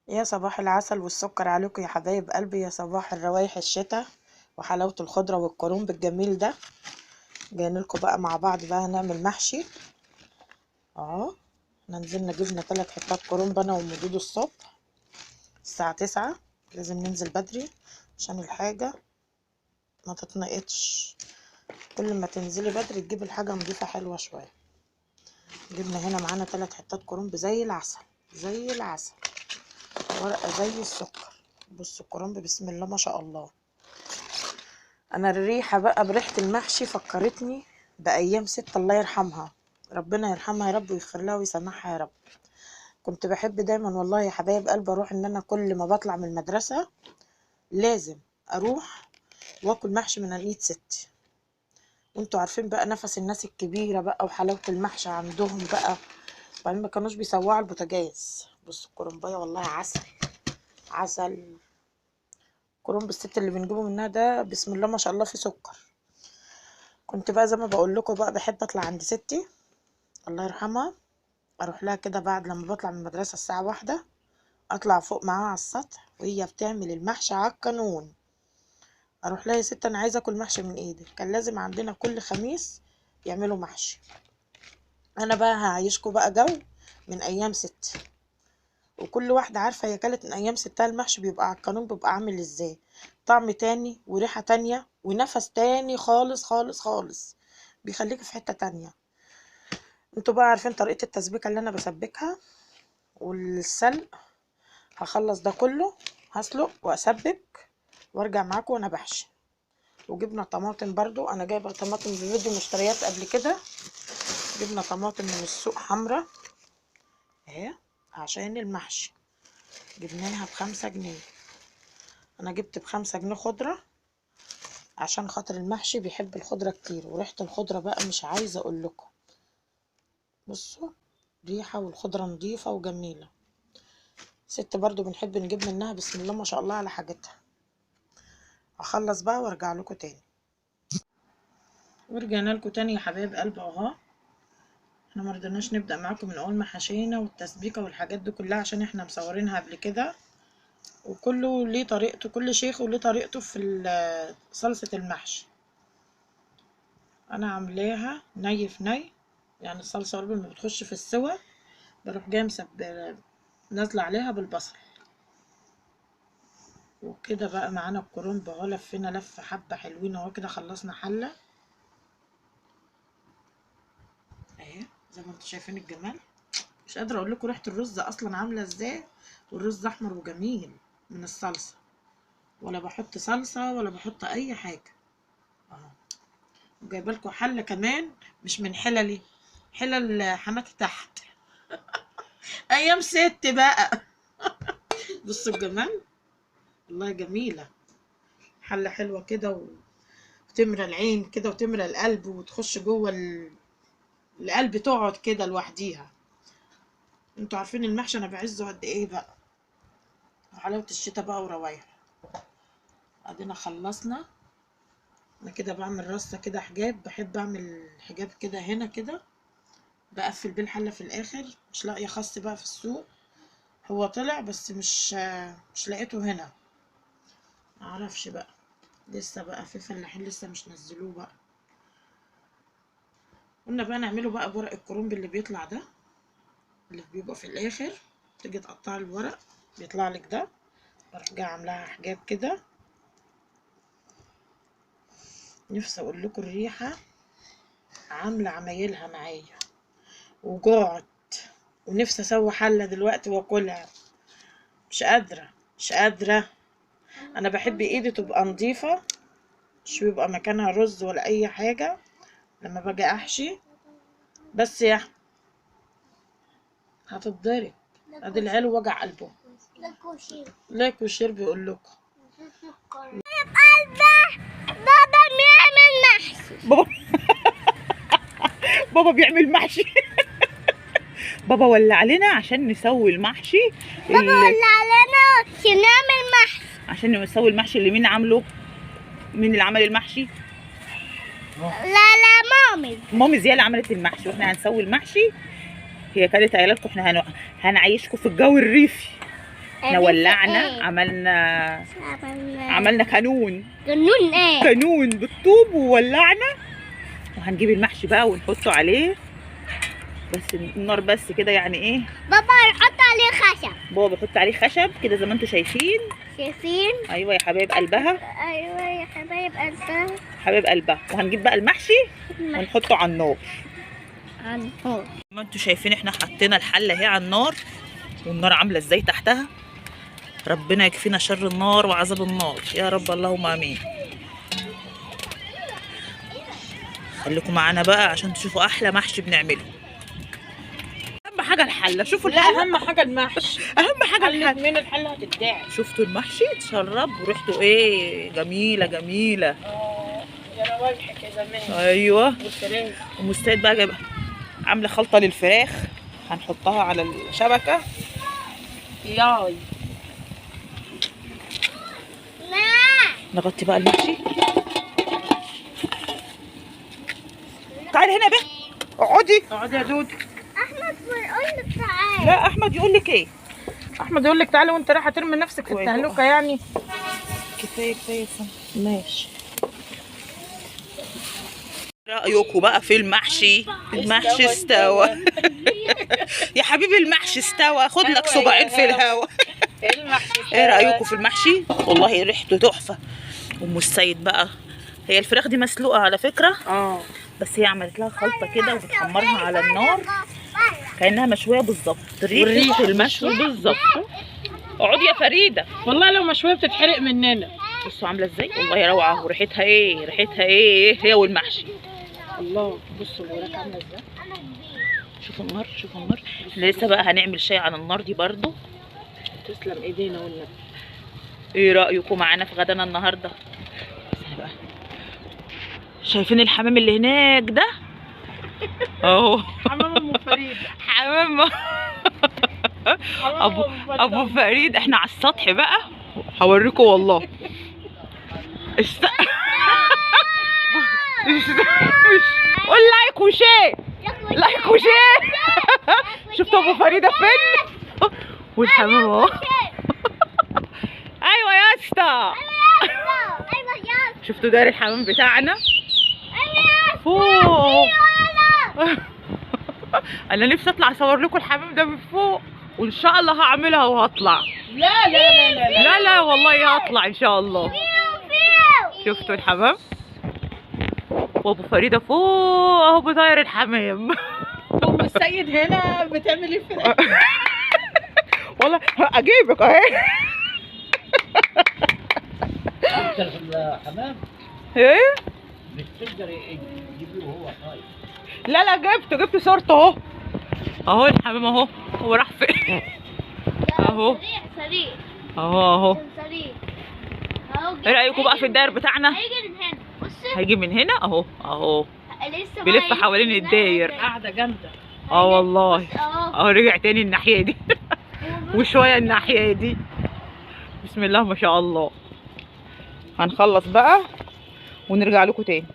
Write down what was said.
يا صباح العسل والسكر عليكم يا حبايب قلبي، يا صباح الروايح الشتاء وحلاوة الخضرة والكرنب الجميل ده. جايين لكم بقى مع بعض بقى هنعمل محشي اهو. احنا نزلنا جبنا 3 حتات كرنب انا ومدود الصبح الساعة 9. لازم ننزل بدري عشان الحاجة ما تتنقطش. كل ما تنزلي بدري تجيب الحاجة نضيفة حلوة شوية. جبنا هنا معانا 3 حتات كرنب زي العسل زي العسل، ورقة زي السكر. بصوا الكرنب بسم الله ما شاء الله. انا الريحه بقى بريحه المحشي فكرتني بايام ست الله يرحمها، ربنا يرحمها يا رب ويغفر لها ويسامحها يا رب. كنت بحب دايما والله يا حبايب قلبي اروح ان انا كل ما بطلع من المدرسه لازم اروح واكل محشي من ايد ستي. وانتوا عارفين بقى نفس الناس الكبيره بقى وحلاوه المحشي عندهم بقى. وبعدين ما كانوش بيسوعوا البوتاجاز. بصوا الكرنبايه والله عسل عسل. كرنب الست اللي بنجيبه منها ده بسم الله ما شاء الله فيه سكر. كنت بقى زي ما بقول لكم بقى بحب اطلع عند ستي الله يرحمها، اروح لها كده بعد لما بطلع من المدرسه الساعه 1، اطلع فوق معاها على السطح وهي بتعمل المحشي على القانون. اروح لها يا ست انا عايزه اكل محشي من ايدك. كان لازم عندنا كل خميس يعملوا محشي. انا بقى هعيشكوا بقى جو من ايام ستي، وكل واحده عارفه هي كانت من ايام ستها المحشي بيبقى على القانون بيبقى عامل ازاي. طعم تاني وريحه تانية ونفس تاني خالص خالص خالص، بيخليك في حته تانية. انتوا بقى عارفين طريقه التسبيكه اللي انا بسبكها والسلق. هخلص ده كله هسلق واسبك وارجع معاكم وانا بحشي. وجبنا طماطم برضو، انا جايبه طماطم بفيديو مشتريات قبل كده. جبنا طماطم من السوق حمرا اهي عشان المحشي. جبناها ب5 جنيه. انا جبت ب5 جنيه خضره عشان خاطر المحشي بيحب الخضره كتير، وريحه الخضره بقى مش عايزه اقول لكم. بصوا ريحه والخضره نظيفه وجميله. ست برضو بنحب نجيب منها بسم الله ما شاء الله على حاجتها. هخلص بقى وارجع لكم تاني. ورجعنا لكم تاني يا حبايب قلب اهو. احنا مرضناش نبدأ معاكم من اول ما حشينا والتسبيكة والحاجات دي كلها عشان احنا مصورينها قبل كده، وكله ليه طريقته، كل شيخ وليه طريقته في صلصة المحشي. انا عاملاها ني في ني، يعني الصلصة قبل ما بتخش في السوا بروح جايه نازلة عليها بالبصل. وكده بقى معانا الكرنب اهو، لفينا لفة حبة حلوين اهو. كده خلصنا حلة اهي زي ما انتوا شايفين الجمال. مش قادره اقول لكم ريحه الرز اصلا عامله ازاي، والرز احمر وجميل من الصلصه. ولا بحط صلصه ولا بحط اي حاجه اهو. وجايبه لكم حله كمان مش من حللي، حلل حماتي تحت ايام ست بقى. بصوا الجمال والله جميله. حله حلوه كده وتمرى العين كده وتمرى القلب وتخش جوه القلب تقعد كده لوحديها. انتوا عارفين المحشي انا بعزه قد ايه بقى، وحلاوه الشتا بقى وروايح. ادينا خلصنا. انا كده بعمل رصه كده حجاب، بحب اعمل حجاب كده هنا كده بقفل بيه الحله في الاخر. مش لاقيه خس بقى في السوق، هو طلع بس مش لقيته هنا. معرفش بقى لسه بقى في فلاحين لسه مش نزلوه بقى. قلنا بقى نعمله بقى بورق الكرنب اللي بيطلع ده، اللي بيبقى في الاخر. تيجي تقطع الورق بيطلع لك ده، بروح جايه عاملاها حجاب كده. نفسي اقول لكم الريحه عامله عمايلها معايا وجعت، ونفسي اسوي حله دلوقتي واكلها. مش قادره مش قادره. انا بحب ايدي تبقى نظيفه، مش بيبقى مكانها رز ولا اي حاجه لما باجي احشي. بس يا أحمد هتتضرب. ادي العيال وجع قلبهم. لا كوشير بيقول لكم. بابا بيعمل محشي. بابا بيعمل محشي. بابا ولع علينا عشان نسوي المحشي. بابا ولع علينا عشان نعمل محشي. عشان نسوي المحشي اللي مين عامله؟ مين اللي عمل المحشي؟ لا مامي زي اللي عملت المحشي، واحنا هنسوي المحشي. هي كانت قايله لكم احنا هنعيشكم في الجو الريفي. احنا ولعنا، عملنا كانون جنون كانون بالطوب وولعنا، وهنجيب المحشي بقى ونحطه عليه، بس النار بس كده يعني ايه. بابا نحط عليه خشب. بابا بيحط عليه خشب كده زي ما انتم شايفين. ايوه يا حبايب قلبها. ايوه يا حبايب قلبها. حبايب قلبها. وهنجيب بقى المحشي ونحطه على النار. النار. ما انتم شايفين احنا حطينا الحله اهي على النار، والنار عامله ازاي تحتها. ربنا يكفينا شر النار وعذاب النار يا رب، اللهم امين. خليكم معانا بقى عشان تشوفوا احلى محشي بنعمله. اهم حاجه الحله، شوفوا الحله. اهم حاجه المحشي، اهم حاجه الحله. من الحله هتتداعي. شفتوا المحشي اتشرب وريحته ايه جميله جميله. يا روايح كده زمان. ايوه. والفراخ. ومستعد بقى جايبه عامله خلطه للفراخ هنحطها على الشبكه. ياي نغطي بقى المحشي. تعالي هنا يا بنت، اقعدي يا دود. احمد بيقول لك تعالى. لا احمد يقول لك ايه؟ احمد يقول لك تعالي وانت رايحه ترمي نفسك في التهلكه يعني. كفايه كفايه ماشي. رأيكم بقى في المحشي؟ المحشي استوى. يا حبيبي المحشي استوى، خد لك صباعين في الهوا. ايه رأيكم في المحشي؟ والله ريحته تحفة. ام السيد بقى، هي الفراخ دي مسلوقة على فكرة، بس هي عملت لها خلطة كده وبتحمرها على النار كأنها مشوية بالظبط. ريحة المشوي بالظبط. اقعدي يا فريدة. والله لو مشويه بتتحرق مننا. بصوا عاملة ازاي، والله روعة. وريحتها ايه، ريحتها ايه هي والمحشي. الله بصوا الوراك عامله ازاي. شوفوا النار، شوفوا النار. احنا لسه بقى هنعمل شاي على النار دي برضو. تسلم ايدينا والنبي. ايه رأيكم معانا في غدانا النهارده؟ بقى شايفين الحمام اللي هناك ده اهو. حمام ام فريد. حمام ابو فريد. احنا على السطح بقى هوريكم والله. قول لايك وشير، لايك وشير. شفتوا ابو فريده فين؟ والحمام اهو. ايوه يا اسطى. شفتوا دار الحمام بتاعنا فوق. انا نفسي اطلع اصور لكم الحمام ده من فوق، وان شاء الله هعملها وهطلع. لا لا لا لا لا, لا, لا والله هطلع ان شاء الله. شفتوا الحمام وابو فريده فوق اهو بطاير الحمام. ام السيد هنا بتعمل الفراخ. والله اجيبك اهي. الحمام ايه مش تقدر تجيبيه وهو طاير. لا لا جبت صورته اهو. اهو الحمام اهو. هو راح فين؟ اهو سريع اهو. سريع. ايه رايكم بقى في الداير بتاعنا؟ هيجي من هنا. بصي هيجي من هنا اهو اهو. لسه بيلف حوالين الداير. قاعده جامده. اه والله. اهو. اهو رجع تاني الناحيه دي. وشويه الناحيه دي. بسم الله ما شاء الله. هنخلص بقى ونرجع لكم تاني.